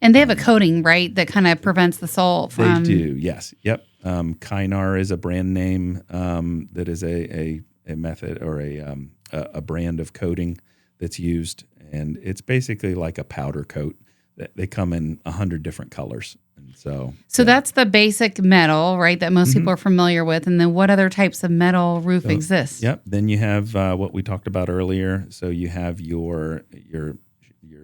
Speaker 1: And they have a coating, right, that kind of prevents the salt from...
Speaker 2: They do, yes. Yep. Kynar is a brand name that is a method or a brand of coating that's used. And it's basically like a powder coat. They come in 100 different colors. And so
Speaker 1: that's the basic metal, right, that most people are familiar with. And then what other types of metal roof exist?
Speaker 2: Yep. Then you have what we talked about earlier. So you have your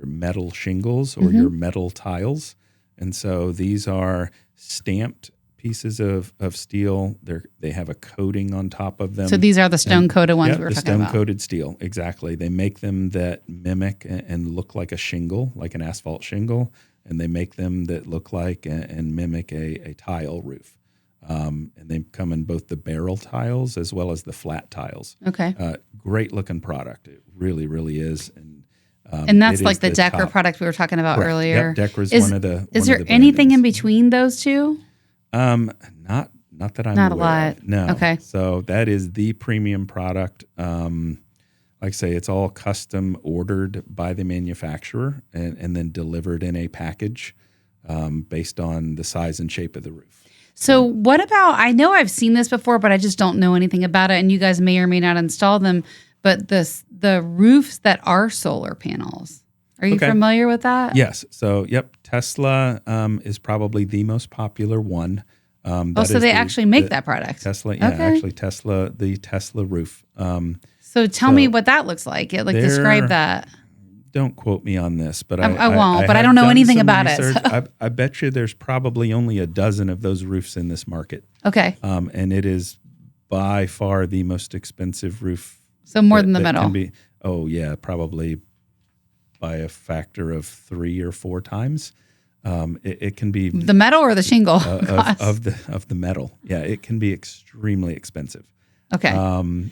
Speaker 2: metal shingles or your metal tiles. And so these are stamped pieces of steel. They have a coating on top of them.
Speaker 1: So these are the stone-coated ones we were talking about.
Speaker 2: The stone-coated steel, exactly. They make them that mimic and look like a shingle, like an asphalt shingle, and they make them that look like and mimic a tile roof. And they come in both the barrel tiles as well as the flat tiles.
Speaker 1: Okay.
Speaker 2: Great looking product. It really, really is.
Speaker 1: And that's like the Decker product we were talking about earlier.
Speaker 2: Yep, Decker's one of the.
Speaker 1: Is there anything in between those two?
Speaker 2: Not that I'm
Speaker 1: not
Speaker 2: aware
Speaker 1: a lot.
Speaker 2: of. No.
Speaker 1: Okay.
Speaker 2: So that is the premium product. Like I say, it's all custom ordered by the manufacturer and then delivered in a package based on the size and shape of the roof.
Speaker 1: So what about, I know I've seen this before, but I just don't know anything about it, and you guys may or may not install them, but the roofs that are solar panels. Are you familiar with that?
Speaker 2: Yes. So, Tesla is probably the most popular one.
Speaker 1: So they actually make that product.
Speaker 2: Tesla, actually Tesla, the Tesla roof.
Speaker 1: So tell me what that looks like. Describe that.
Speaker 2: Don't quote me on this, but
Speaker 1: I won't. But I don't know anything about
Speaker 2: research.
Speaker 1: it.
Speaker 2: I bet you there's probably only a dozen of those roofs in this market.
Speaker 1: Okay.
Speaker 2: And it is by far the most expensive roof.
Speaker 1: So more than the metal.
Speaker 2: Probably by a factor of 3 or 4 times. It can be
Speaker 1: the metal or the shingle
Speaker 2: of the metal. Yeah, it can be extremely expensive.
Speaker 1: Okay.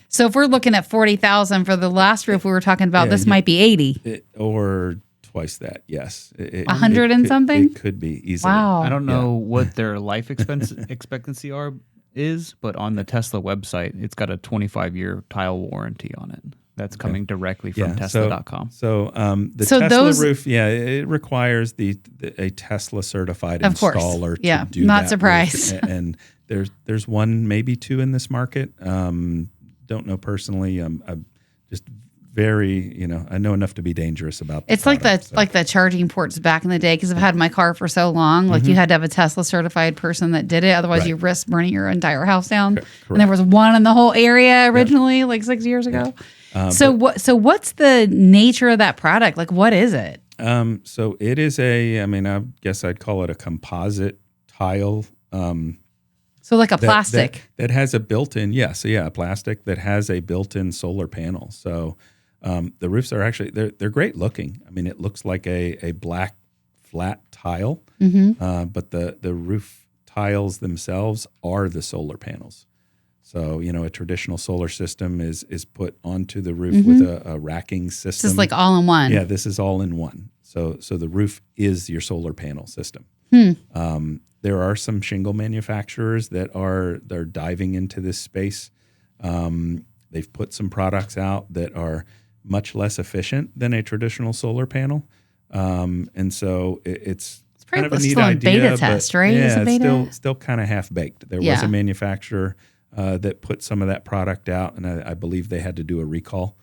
Speaker 1: So if we're looking at $40,000 for the last roof we were talking about, this might be $80,000
Speaker 2: or twice that. Yes,
Speaker 1: 100 and something.
Speaker 2: It could be easily.
Speaker 1: Wow.
Speaker 3: I don't know what their life expectancy is, but on the Tesla website, it's got a 25-year tile warranty on it. That's coming directly from Tesla.com.
Speaker 2: So the Tesla roof, it requires a Tesla certified installer to do
Speaker 1: not
Speaker 2: that
Speaker 1: surprised.
Speaker 2: roof. And there's one, maybe two in this market. Don't know personally. I'm just very, I know enough to be dangerous about
Speaker 1: It's
Speaker 2: product,
Speaker 1: like the charging ports back in the day, because I've had my car for so long. Like you had to have a Tesla certified person that did it. Otherwise you risk burning your entire house down.
Speaker 2: Correct.
Speaker 1: And there was one in the whole area originally, like 6 years ago. So what's the nature of that product? Like, what is it?
Speaker 2: So it is I guess I'd call it a composite tile.
Speaker 1: So like a plastic
Speaker 2: that has a built-in, a plastic that has a built-in solar panel. So the roofs are actually, they're great looking. I mean, it looks like a black flat tile, but the roof tiles themselves are the solar panels. So, a traditional solar system is put onto the roof with a racking system.
Speaker 1: This is like all in one.
Speaker 2: Yeah, this is all in one. So the roof is your solar panel system. There are some shingle manufacturers that are diving into this space. They've put some products out that are much less efficient than a traditional solar panel. And so it's kind of a neat idea.
Speaker 1: Beta test, right?
Speaker 2: Yeah, it's still kind of half baked. There was a manufacturer that put some of that product out, and I believe they had to do a recall.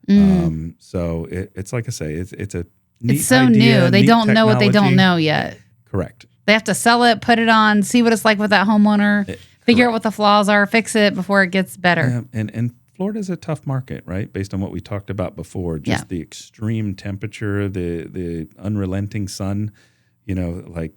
Speaker 2: So it's like I say, it's a neat
Speaker 1: It's so
Speaker 2: idea,
Speaker 1: new. They don't know what they don't
Speaker 2: technology.
Speaker 1: know yet.
Speaker 2: Correct.
Speaker 1: They have to sell it, put it on, see what it's like with that homeowner, figure out what the flaws are, fix it before it gets better.
Speaker 2: And Florida's a tough market, right? Based on what we talked about before, just the extreme temperature, the unrelenting sun, like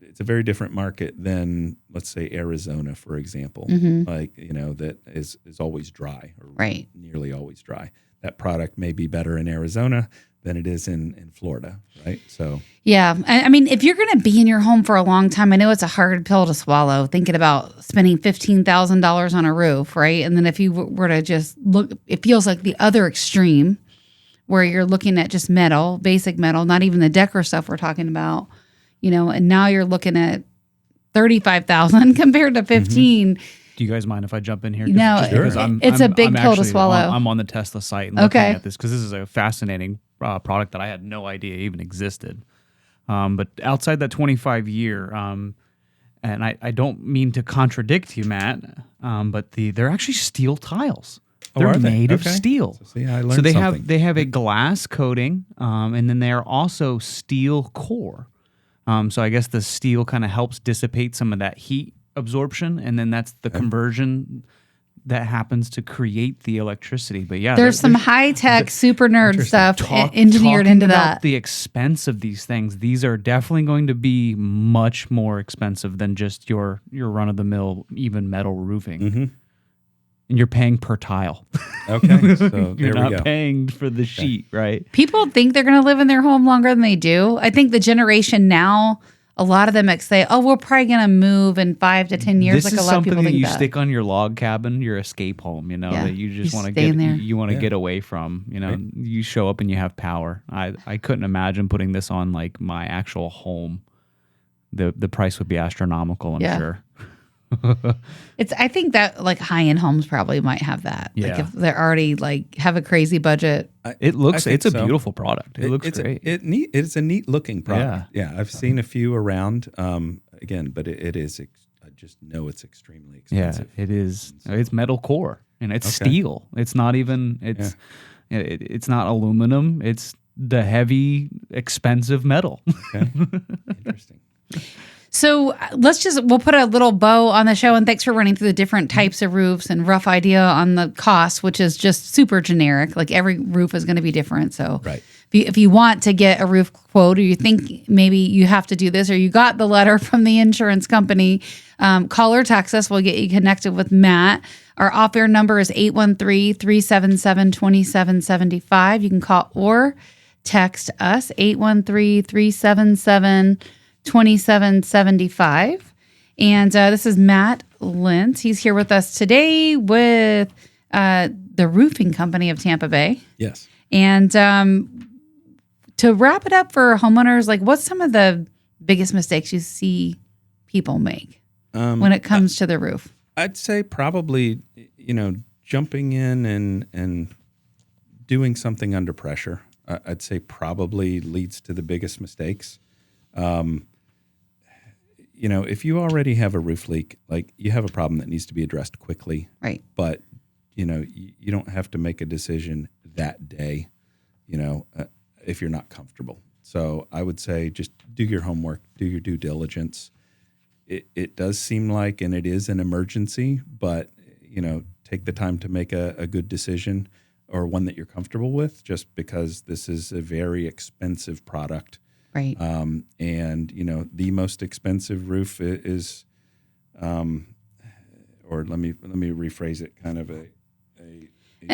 Speaker 2: it's a very different market than, let's say, Arizona, for example, like, that is always dry or nearly always dry. That product may be better in Arizona than it is in Florida, right? So
Speaker 1: yeah, I mean, if you're going to be in your home for a long time, I know it's a hard pill to swallow, thinking about spending $15,000 on a roof, right? And then if you were to just look, it feels like the other extreme, where you're looking at just metal, basic metal, not even the decor stuff we're talking about, and now you're looking at $35,000 compared to 15.
Speaker 3: Do you guys mind if I jump in here?
Speaker 1: No, it's a big pill to swallow.
Speaker 3: I'm on the Tesla site and looking at this because this is a fascinating product that I had no idea even existed. But outside that 25-year, and I don't mean to contradict you, Matt, but they're actually steel tiles. They're made of steel.
Speaker 2: So see, I learned something.
Speaker 3: They have a glass coating, and then they are also steel core. So I guess the steel kind of helps dissipate some of that heat absorption, and then that's the conversion that happens to create the electricity. But yeah,
Speaker 1: there's some high-tech super nerd stuff engineered into that.
Speaker 3: The expense of these things, these are definitely going to be much more expensive than just your run-of-the-mill even metal roofing. And you're paying per tile.
Speaker 2: Okay, so
Speaker 3: you're
Speaker 2: there we
Speaker 3: not
Speaker 2: go.
Speaker 3: paying for the sheet, right?
Speaker 1: People think they're going to live in their home longer than they do. I think the generation now, a lot of them say, "Oh, we're probably going to move in 5 to 10 years."
Speaker 3: This
Speaker 1: like
Speaker 3: is
Speaker 1: a lot of people
Speaker 3: something that
Speaker 1: think
Speaker 3: you stick on your log cabin, your escape home. That you just want to get. You want to get away from. You show up and you have power. I couldn't imagine putting this on like my actual home. The price would be astronomical, I'm sure.
Speaker 1: I think that like high-end homes probably might have that. Like if they're already like have a crazy budget.
Speaker 3: It's a beautiful product. It looks great.
Speaker 2: It's a neat looking product. Yeah, I've seen a few around. Again, but it is. I just know it's extremely expensive.
Speaker 3: Yeah, it is. It's metal core and it's steel. It's not even. It's not aluminum. It's the heavy, expensive metal.
Speaker 2: Okay, interesting.
Speaker 1: So we'll put a little bow on the show, and thanks for running through the different types of roofs and rough idea on the cost, which is just super generic. Like every roof is going to be different. So if you want to get a roof quote, or you think maybe you have to do this, or you got the letter from the insurance company, call or text us. We'll get you connected with Matt. Our off-air number is 813-377-2775. You can call or text us, 813-377-2775. And this is Matt Lentz. He's here with us today with the roofing company of Tampa Bay.
Speaker 2: Yes.
Speaker 1: And to wrap it up for homeowners, like what's some of the biggest mistakes you see people make when it comes to the roof?
Speaker 2: I'd say probably, jumping in and doing something under pressure. I'd say probably leads to the biggest mistakes. If you already have a roof leak, like you have a problem that needs to be addressed quickly,
Speaker 1: right?
Speaker 2: But you don't have to make a decision that day, if you're not comfortable. So I would say just do your homework, do your due diligence. It does seem like, and it is an emergency, but take the time to make a good decision or one that you're comfortable with, just because this is a very expensive product.
Speaker 1: Right.
Speaker 2: And the most expensive roof is, or let me rephrase it, kind of a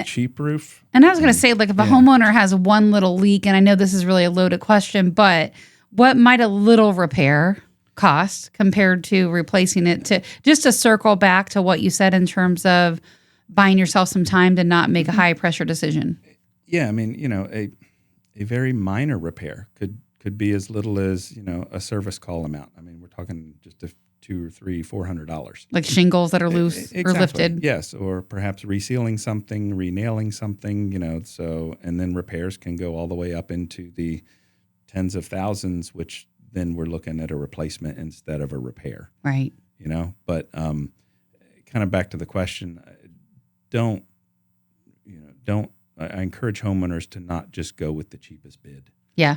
Speaker 2: cheap roof.
Speaker 1: And I was going to say, like, if a homeowner has one little leak, and I know this is really a loaded question, but what might a little repair cost compared to replacing it? To circle back to what you said in terms of buying yourself some time to not make a high pressure decision.
Speaker 2: Yeah, I mean, a very minor repair could be as little as a service call amount. I mean, we're talking just $200 or $400,
Speaker 1: like shingles that are loose
Speaker 2: exactly.
Speaker 1: or lifted.
Speaker 2: Yes, or perhaps resealing something, renailing something. So, and then repairs can go all the way up into the tens of thousands, which then we're looking at a replacement instead of a repair.
Speaker 1: Right.
Speaker 2: But kind of back to the question, I encourage homeowners to not just go with the cheapest bid.
Speaker 1: Yeah.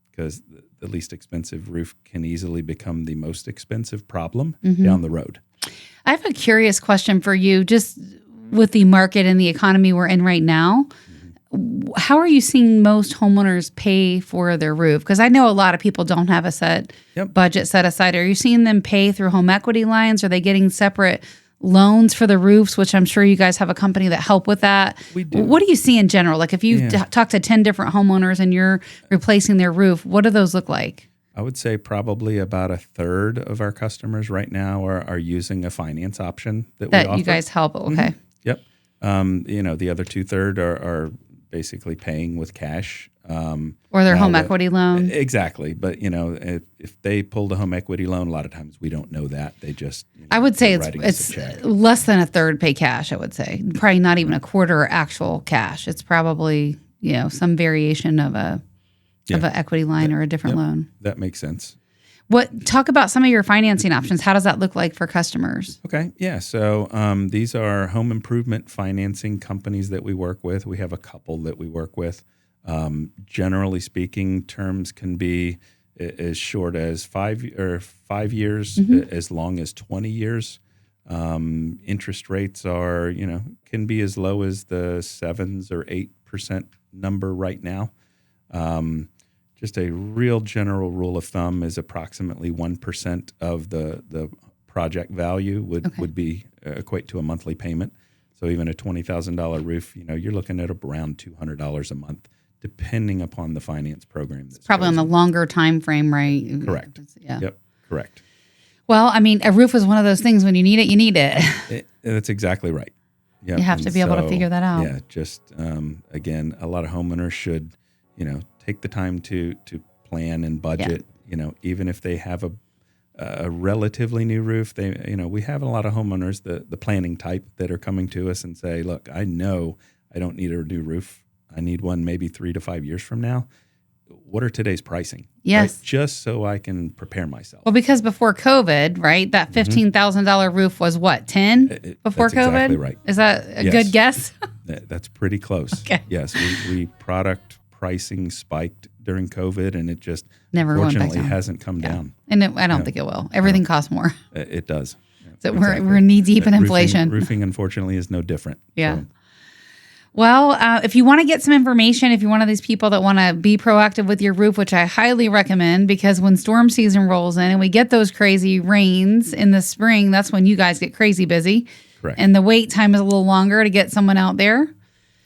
Speaker 2: Because the least expensive roof can easily become the most expensive problem
Speaker 1: Mm-hmm.
Speaker 2: down the road.
Speaker 1: I have a curious question for you, just with the market and the economy we're in right now. Mm-hmm. How are you seeing most homeowners pay for their roof? Because I know a lot of people don't have a set budget set aside. Are you seeing them pay through home equity lines? Are they getting separate loans for the roofs, which I'm sure you guys have a company that help with that?
Speaker 2: We do.
Speaker 1: What do you see in general? Like if you talk to 10 different homeowners and you're replacing their roof, what do those look like?
Speaker 2: I would say probably about a third of our customers right now are using a finance option that we offer.
Speaker 1: You guys help. Okay.
Speaker 2: Mm-hmm. Yep. The other 2/3 are basically paying with cash.
Speaker 1: Or their home equity loan.
Speaker 2: Exactly. But, if they pulled a home equity loan, a lot of times we don't know that. They just,
Speaker 1: I would say it's less than a third pay cash, I would say. Probably not even a quarter actual cash. It's probably, some variation of an equity line or a different loan.
Speaker 2: That makes sense.
Speaker 1: Talk about some of your financing options. How does that look like for customers?
Speaker 2: Okay. Yeah. So these are home improvement financing companies that we work with. We have a couple that we work with. Generally speaking, terms can be as short as 5 years,
Speaker 1: Mm-hmm.
Speaker 2: as long as 20 years. Interest rates are, can be as low as the 7% or 8% number right now. Just a real general rule of thumb is approximately 1% of the project value would be equate to a monthly payment. So even a $20,000 roof, you're looking at around $200 a month, depending upon the finance program. That's
Speaker 1: probably on the longer time frame, right?
Speaker 2: Correct.
Speaker 1: Yeah.
Speaker 2: Yep. Correct.
Speaker 1: Well, I mean, a roof is one of those things. When you need it, you need it.
Speaker 2: That's exactly right. Yep.
Speaker 1: You have to be able to figure that out.
Speaker 2: Yeah. Just again, a lot of homeowners should, take the time to plan and budget. Even if they have a relatively new roof, we have a lot of homeowners, the planning type, that are coming to us and say, look, I know I don't need a new roof. I need one maybe 3 to 5 years from now. What are today's pricing?
Speaker 1: Yes.
Speaker 2: Right? Just so I can prepare myself.
Speaker 1: Well, because before COVID, right, that $15,000 roof was what, 10 before
Speaker 2: that's
Speaker 1: COVID?
Speaker 2: Exactly right.
Speaker 1: Is that a good guess?
Speaker 2: That's pretty close.
Speaker 1: Okay.
Speaker 2: Yes. We product pricing spiked during COVID, and it just
Speaker 1: never
Speaker 2: unfortunately hasn't come down.
Speaker 1: And I don't think it will. Everything costs more.
Speaker 2: It does.
Speaker 1: So we're knee deep in inflation.
Speaker 2: Roofing, unfortunately, is no different.
Speaker 1: Yeah.
Speaker 2: So.
Speaker 1: Well, if you want to get some information, if you're one of these people that want to be proactive with your roof, which I highly recommend, because when storm season rolls in and we get those crazy rains in the spring, that's when you guys get crazy busy.
Speaker 2: Correct.
Speaker 1: And the wait time is a little longer to get someone out there.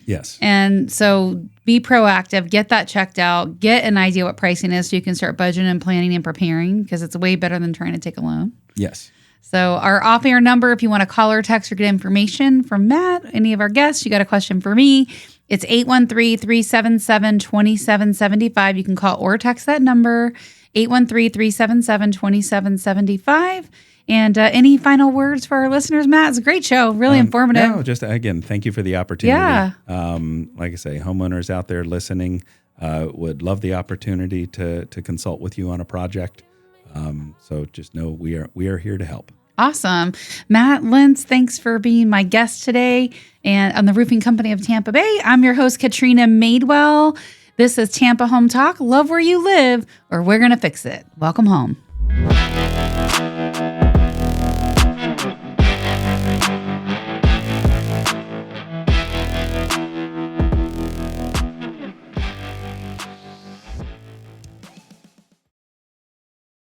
Speaker 2: Yes.
Speaker 1: And so be proactive, get that checked out, get an idea what pricing is so you can start budgeting and planning and preparing, because it's way better than trying to take a loan.
Speaker 2: Yes.
Speaker 1: So our off-air number, if you want to call or text or get information from Matt, any of our guests, you got a question for me, It's 813-377-2775. You can call or text that number, 813-377-2775. And any final words for our listeners, Matt? It's a great show, really informative.
Speaker 2: No, just again, thank you for the opportunity.
Speaker 1: Yeah.
Speaker 2: Like I say, homeowners out there listening would love the opportunity to consult with you on a project. So just know we are here to help.
Speaker 1: Awesome. Matt Lentz, thanks for being my guest today and on the Roofing Company of Tampa Bay. I'm your host, Katrina Madewell. This is Tampa Home Talk. Love where you live, or we're going to fix it. Welcome home.